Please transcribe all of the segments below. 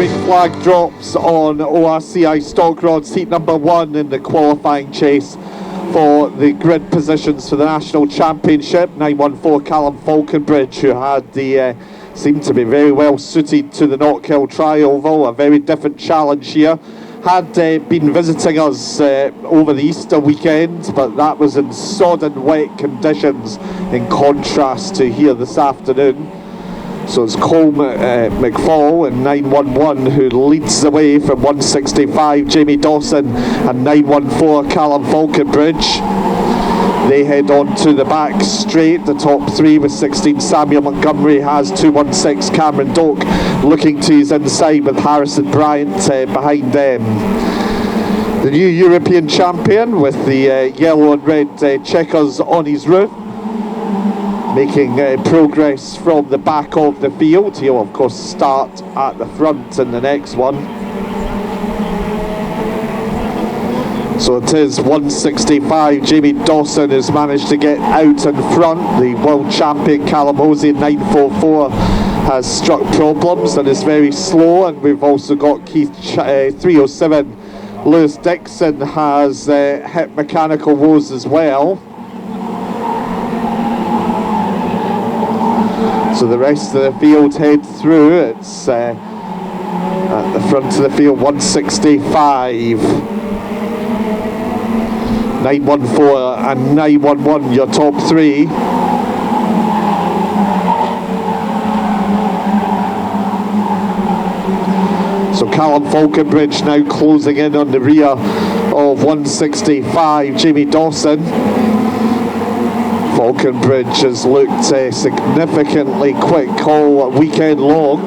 green flag drops on ORCI stock rods, heat number 1 in the qualifying chase for the grid positions for the National Championship. 914 Callum Falconbridge, who had the seemed to be very well suited to the Knockhill Tri-Oval, a very different challenge here. Had been visiting us over the Easter weekend, but that was in sodden wet conditions in contrast to here this afternoon. So it's Cole McFall in 911 who leads the way from 165, Jamie Dawson, and 914 Callum Falconbridge. They head on to the back straight. The top 3 with 16 Samuel Montgomery has 216 Cameron Doak looking to his inside with Harrison Bryant behind them. The new European champion with the yellow and red checkers on his roof, making progress from the back of the field. He'll of course start at the front in the next one. So it is 165. Jamie Dawson has managed to get out in front. The world champion Callum Hosey in 944 has struck problems and is very slow. And we've also got Keith 307. Lewis Dixon has hit mechanical woes as well. So the rest of the field head through. It's at the front of the field 165. 914 and 911, your top 3. So Callum Falconbridge now closing in on the rear of 165, Jamie Dawson. Falconbridge has looked significantly quick all weekend long,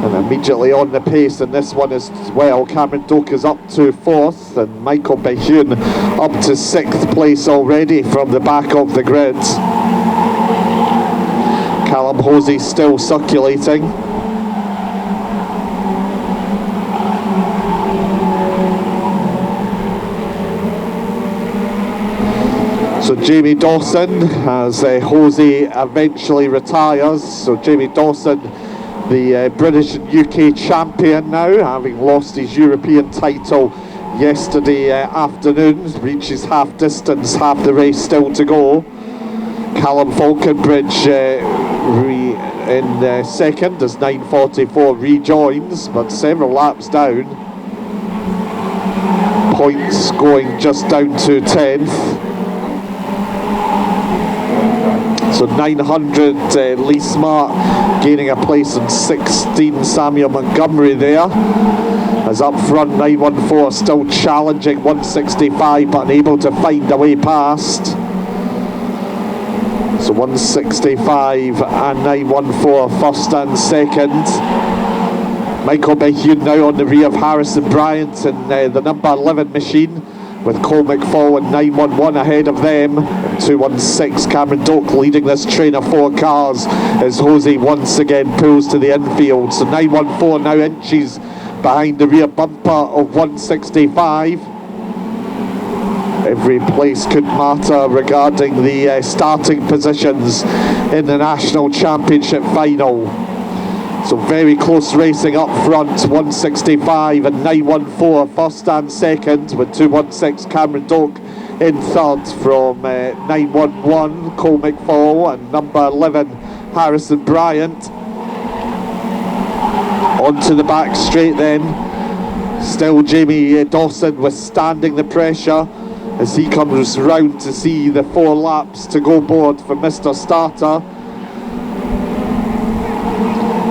and immediately on the pace in this one as well. Cameron Doak is up to 4th, and Michael Behune up to 6th place already from the back of the grid. Callum Hosey still circulating. So Jamie Dawson, as Hosey eventually retires. So Jamie Dawson, the British and UK champion now, having lost his European title yesterday afternoon, reaches half distance, half the race still to go. Callum Falconbridge in second as 944 rejoins, but several laps down. Points going just down to 10th. So 900 Lee Smart gaining a place in 16 Samuel Montgomery there. As up front 914 still challenging 165 but unable to find a way past. So 165 and 914 first and second. Michael Behune now on the rear of Harrison Bryant in the number 11 machine, with Cole McFall and 911 ahead of them. 216 Cameron Doak leading this train of 4 cars as Hosey once again pulls to the infield. So 914 now inches behind the rear bumper of 165. Every place could matter regarding the starting positions in the National Championship final. So very close racing up front, 165 and 914 first and second, with 216 Cameron Doak in third from 911 Cole McFall and number 11 Harrison Bryant. Onto the back straight then, still Jamie Dawson withstanding the pressure as he comes round to see the 4 laps to go board for Mr. Starter.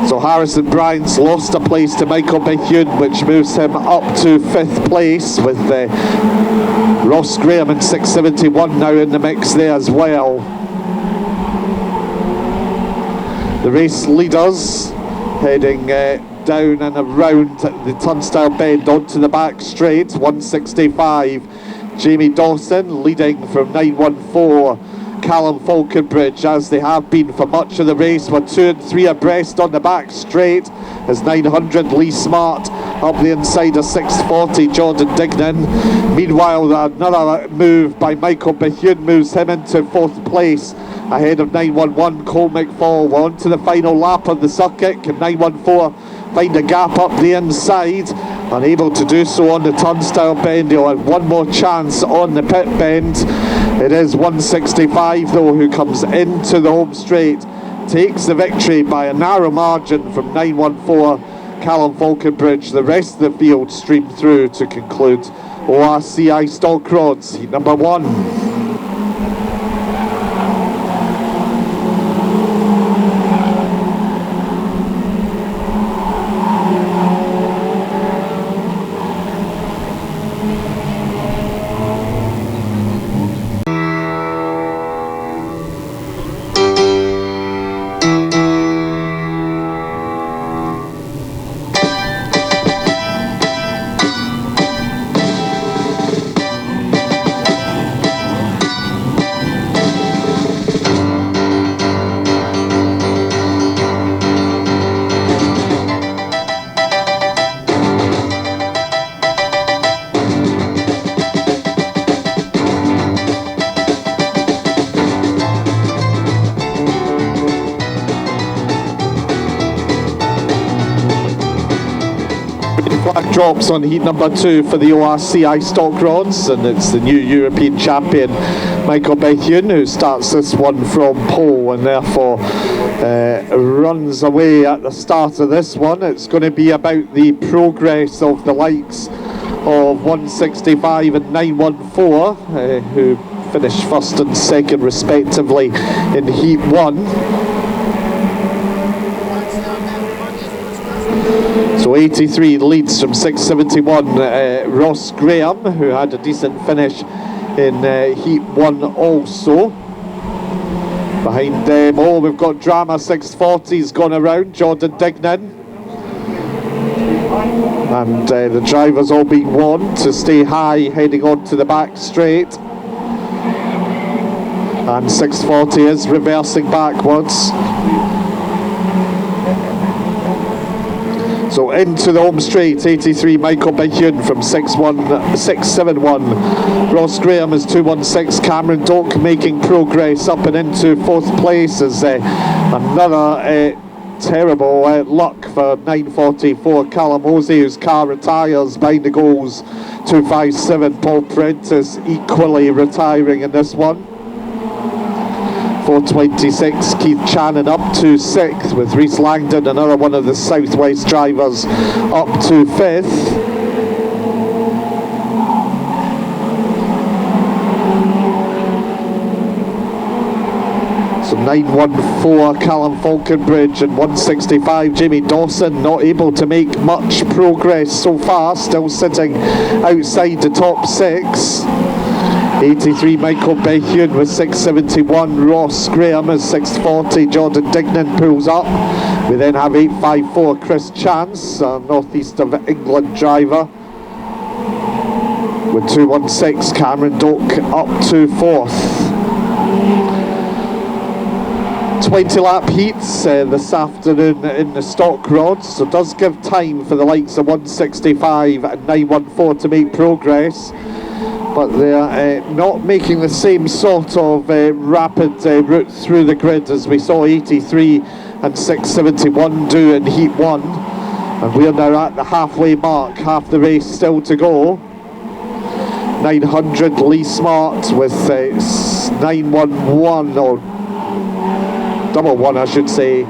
So Harrison Bryant's lost a place to Michael Behune, which moves him up to 5th place, with Ross Graham in 671 now in the mix there as well. The race leaders heading down and around the turnstile bend onto the back straight. 165 Jamie Dawson leading from 914 Callum Falconbridge, as they have been for much of the race. We're 2 and 3 abreast on the back straight as 900 Lee Smart up the inside of 640 Jordan Dignan. Meanwhile, another move by Michael Behune moves him into 4th place ahead of 911 Cole McFall. We're on to the final lap of the circuit. Can 914 find a gap up the inside. Unable to do so on the turnstile bend. He'll have one more chance on the pit bend. It is 165 though who comes into the home straight. Takes the victory by a narrow margin from 914 Callum Falconbridge. The rest of the field stream through to conclude ORCI Stock Rods heat number 1. Flag drops on heat number 2 for the ORCI Stock Rods, and it's the new European champion Michael Bethune who starts this one from pole and therefore runs away at the start of this one. It's going to be about the progress of the likes of 165 and 914 who finished first and second respectively in heat 1. So 83 leads from 671 Ross Graham, who had a decent finish in heat 1 also. Behind them, we've got Drama 640's gone around, Jordan Dignan. And the drivers all being warned to stay high heading on to the back straight. And 640 is reversing backwards. So into the home straight, 83 Michael Bethune from 671. Ross Graham is 216. Cameron Doak making progress up and into 4th place as another terrible luck for 944 Callum Hosey, whose car retires behind the goals. 257 Paul Prentice equally retiring in this one. 426 Keith Channon up to 6th, with Rhys Langdon, another one of the Southwest drivers, up to 5th. So 914 Callum Falconbridge and 165 Jamie Dawson not able to make much progress so far, still sitting outside the top 6. 83 Michael Bethune with 671, Ross Graham is 640, Jordan Dignan pulls up. We then have 854 Chris Chance, a northeast of England driver, with 216 Cameron Doak up to 4th. 20 lap heats this afternoon in the stock rods, so does give time for the likes of 165 and 914 to make progress. But they're not making the same sort of rapid route through the grid as we saw 83 and 671 do in heat 1. And we're now at the halfway mark, half the race still to go. 900 Lee Smart with 911, or double one I should say,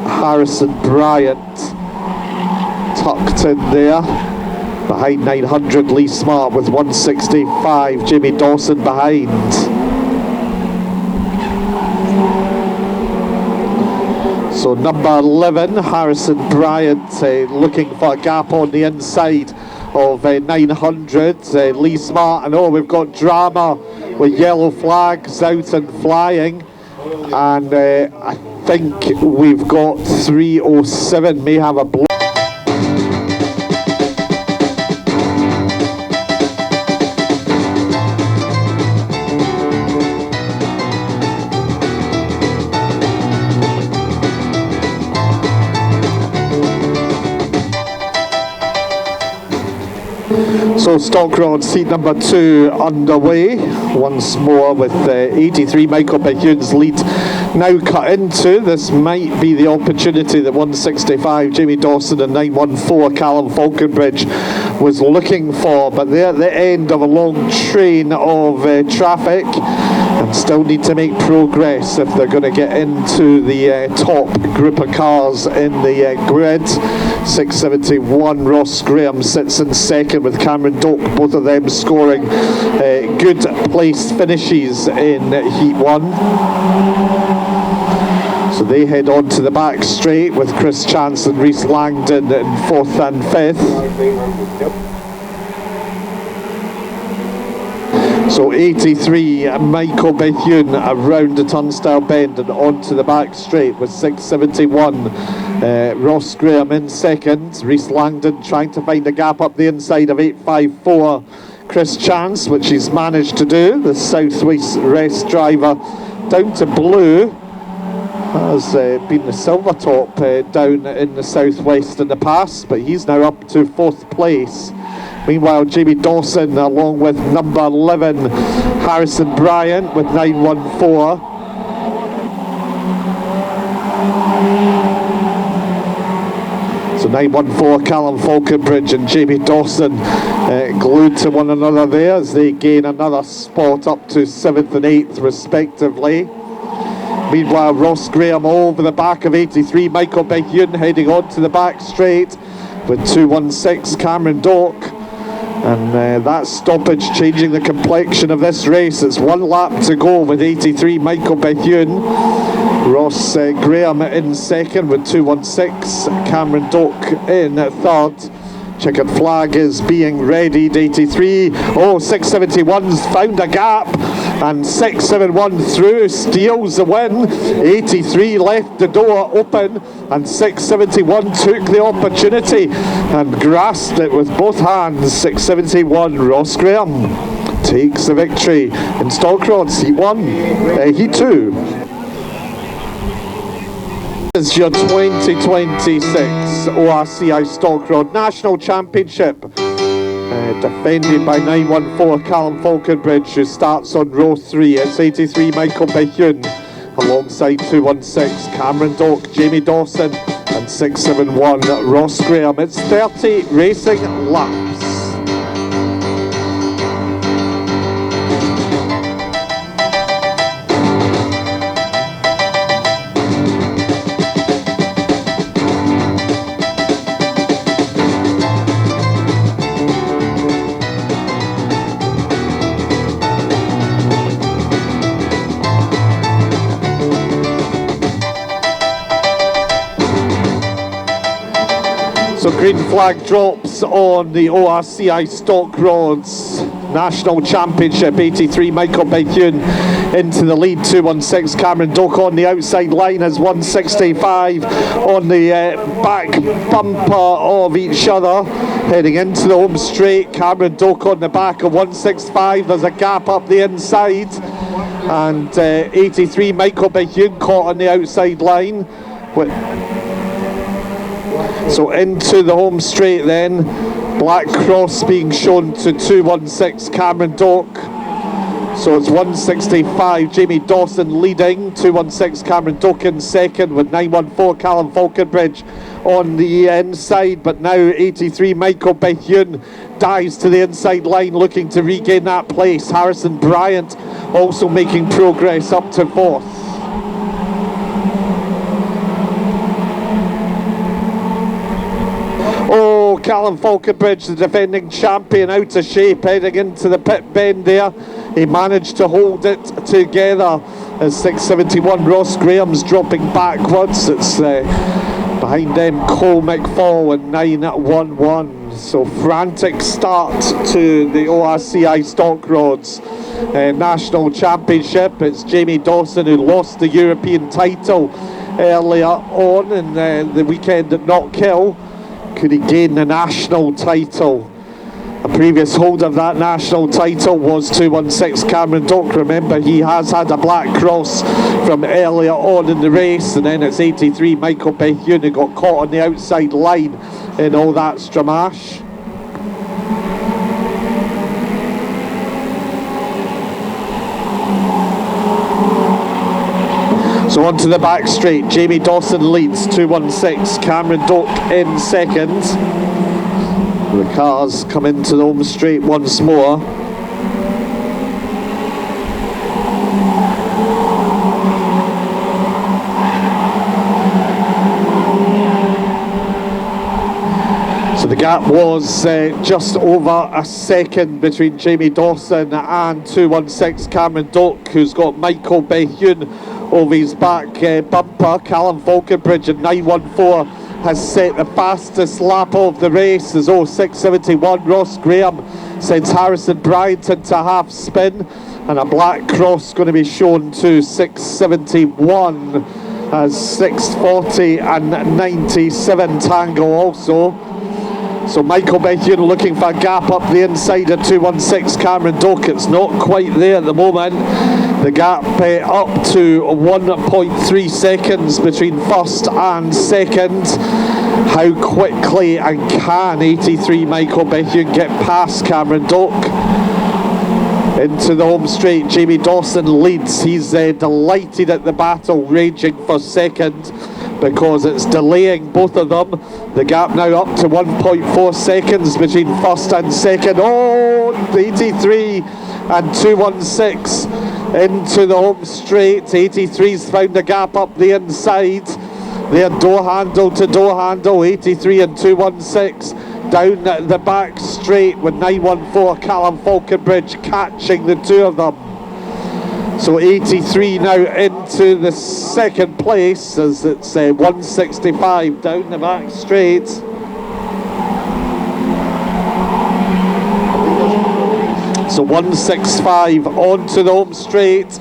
Harrison Bryant tucked in there. Behind 900 Lee Smart with 165 Jamie Dawson behind. So number 11 Harrison Bryant looking for a gap on the inside of 900 Lee Smart, and we've got drama with yellow flags out and flying, and I think we've got 307 may have a block. So stock rods heat number 2 underway once more with 83 Michael Bethune lead now cut into. This might be the opportunity that 165 Jamie Dawson and 914 Callum Falconbridge was looking for, but they're at the end of a long train of traffic and still need to make progress if they're going to get into the top group of cars in the grid. 671 Ross Graham sits in second with Cameron Doak, both of them scoring good placed finishes in Heat 1. So they head on to the back straight with Chris Chance and Rhys Langdon in 4th and 5th. So 83 Michael Bethune around the turnstile bend and onto the back straight with 671 Ross Graham in second. Rhys Langdon trying to find a gap up the inside of 854 Chris Chance, which he's managed to do. The Southwest Rest driver down to blue has been the silver top down in the Southwest in the past, but he's now up to 4th place. Meanwhile, Jamie Dawson along with number 11 Harrison Bryant with 914. So 914 Callum Falconbridge and Jamie Dawson glued to one another there as they gain another spot up to 7th and 8th respectively. Meanwhile, Ross Graham over the back of 83 Michael Bethune heading on to the back straight with 216 Cameron Doak. And that stoppage changing the complexion of this race. It's 1 lap to go with 83 Michael Bethune. Ross Graham in second with 216. Cameron Doak in 3rd. Checkered flag is being readied. 83. Oh, 671's found a gap. And 671 through, steals the win. 83 left the door open, and 671 took the opportunity and grasped it with both hands. 671 Ross Graham takes the victory in stock rods Heat 1, Heat 2. This is your 2026 ORCI Stock Rod National Championship. Defended by 914 Callum Falconbridge, who starts on row 3. It's 83 Michael Bethune alongside 216 Cameron Doak, Jamie Dawson and 671 Ross Graham. It's 30 racing laps. So green flag drops on the ORCI Stock Rods National Championship. 83 Michael Bethune into the lead. 216 Cameron Doak on the outside line as 165 on the back bumper of each other. Heading into the home straight, Cameron Doak on the back of 165. There's a gap up the inside. And 83 Michael Bethune caught on the outside line. So into the home straight then, Black Cross being shown to 216 Cameron Doak. So it's 165 Jamie Dawson leading, 216 Cameron Doak in second with 914 Callum Falconbridge on the inside, but now 83 Michael Bethune dives to the inside line looking to regain that place. Harrison Bryant also making progress up to 4th. Oh, Callum Falconbridge, the defending champion, out of shape, heading into the pit bend there. He managed to hold it together as 671 Ross Graham's dropping backwards. It's behind them Cole McFall and 911. So frantic start to the ORCI Stock Rods National Championship. It's Jamie Dawson who lost the European title earlier on in the weekend at Knockhill. Could he gain the national title? A previous holder of that national title was 216 Cameron Doak. Remember, he has had a black cross from earlier on in the race, and then it's 83 Michael Bethune who got caught on the outside line in all that stramash. So onto the back straight, Jamie Dawson leads, 216, Cameron Doak in second. The cars come into the home straight once more. So the gap was just over a second between Jamie Dawson and 216 Cameron Doak, who's got Michael Bethune over his back bumper. Callum Falconbridge in 914 has set the fastest lap of the race as 0671. Ross Graham sends Harrison Bryant into half spin, and a black cross going to be shown to 671 as 640 and 97 tango also. So Michael Bethune looking for a gap up the inside of 216 Cameron Doak. It's not quite there at the moment. The gap up to 1.3 seconds between first and second. How quickly and can 83 Michael Bethune get past Cameron Doak? Into the home straight, Jamie Dawson leads. He's delighted at the battle raging for second, because it's delaying both of them. The gap now up to 1.4 seconds between first and second. Oh, 83 and 216 into the home straight. 83's found the gap up the inside. They're door handle to door handle, 83 and 216. Down the back straight with 914 Callum Falconbridge catching the two of them. So 83 now into the second place as it's 165 down the back straight. So 165 onto the home straight.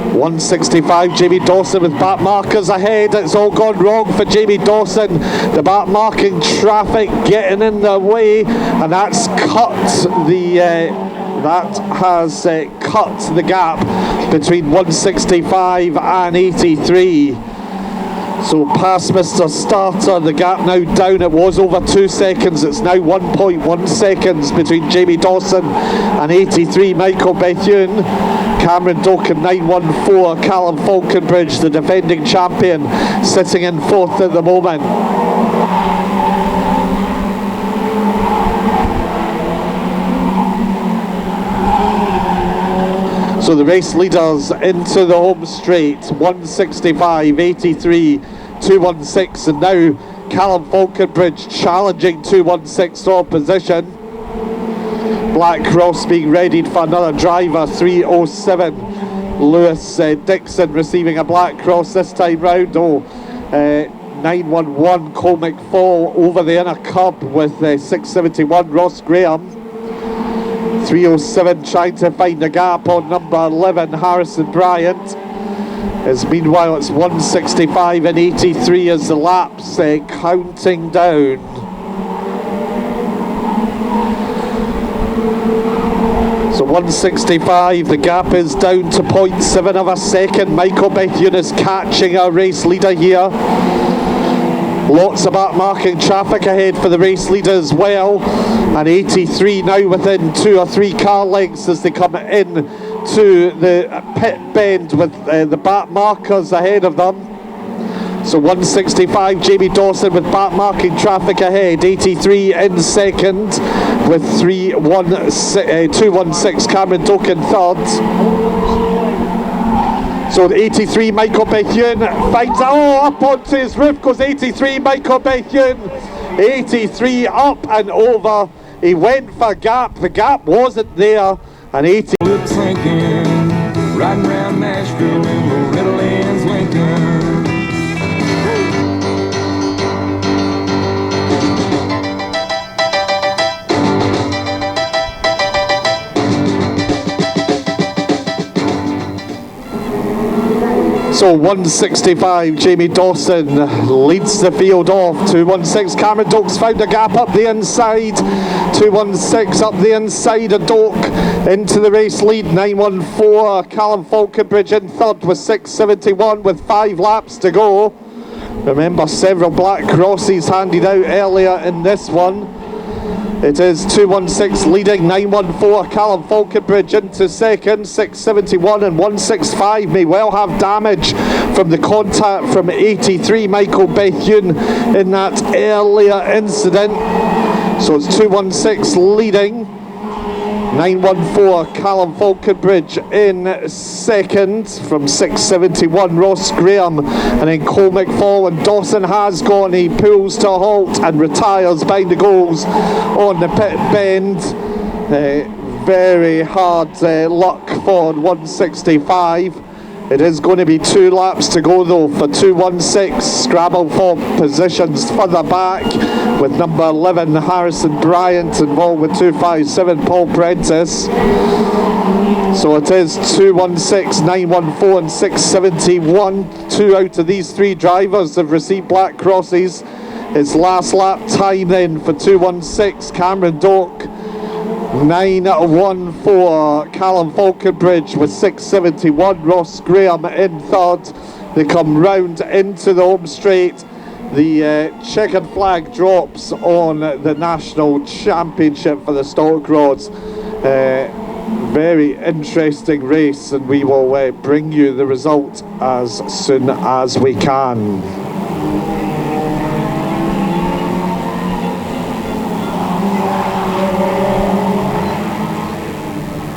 165, Jamie Dawson with back markers ahead. It's all gone wrong for Jamie Dawson. The back marking traffic getting in the way, and that's cut the that has cut the gap between 165 and 83. So past Mr. Starter, the gap now down. It was over 2 seconds. It's now 1.1 seconds between Jamie Dawson and 83 Michael Bethune. Cameron Doak in 914, Callum Falconbridge, the defending champion, sitting in fourth at the moment. So the race leaders into the home straight, 165, 83, 216, and now Callum Falconbridge challenging 216 for position. Black cross being readied for another driver, 307. Lewis Dixon receiving a black cross this time round. 911 Cole McFall over the inner curb with 671 Ross Graham. 307 trying to find a gap on number 11 Harrison Bryant. As meanwhile it's 165 and 83 as the laps counting down. So 165, the gap is down to 0.7 of a second. Michael Bethune is catching our race leader here. Lots of back marking traffic ahead for the race leader as well. And 83 now within 2 or 3 car lengths as they come in to the pit bend with the back markers ahead of them. So 165, Jamie Dawson with back marking traffic ahead. 83 in second with 216 Cameron Doak in third. So the 83 Michael Bethune finds up onto his roof goes 83 Michael Bethune. 83 up and over. He went for gap. The gap wasn't there. And 80. Riding around Nashville in Loretta Lynn's Lincoln. So 165, Jamie Dawson leads the field off. 216, Cameron Doak's found a gap up the inside. 216 up the inside of Doak into the race lead. 914, Callum Falconbridge in third with 671 with 5 laps to go. Remember, several black crosses handed out earlier in this one. It is 216 leading, 914 Callum Falconbridge into second, 671 and 165 may well have damage from the contact from 83 Michael Bethune in that earlier incident. So it's 216 leading, 914 Callum Falconbridge in second from 671 Ross Graham, and then Cole McFall. Dawson has gone, he pulls to a halt and retires behind the goals on the pit bend. Very hard luck for 165. It is going to be 2 laps to go though for 216. Scrabble for positions further back with number 11 Harrison Bryant involved with 257 Paul Prentice. So it is 216, 914 and 671. 2 out of these 3 drivers have received black crosses. It's last lap time then for 216 Cameron Doak. 914 Callum Falconbridge with 671 Ross Graham in third. They come round into the home straight. The checkered flag drops on the national championship for the stock rods. Very interesting race, and we will bring you the result as soon as we can.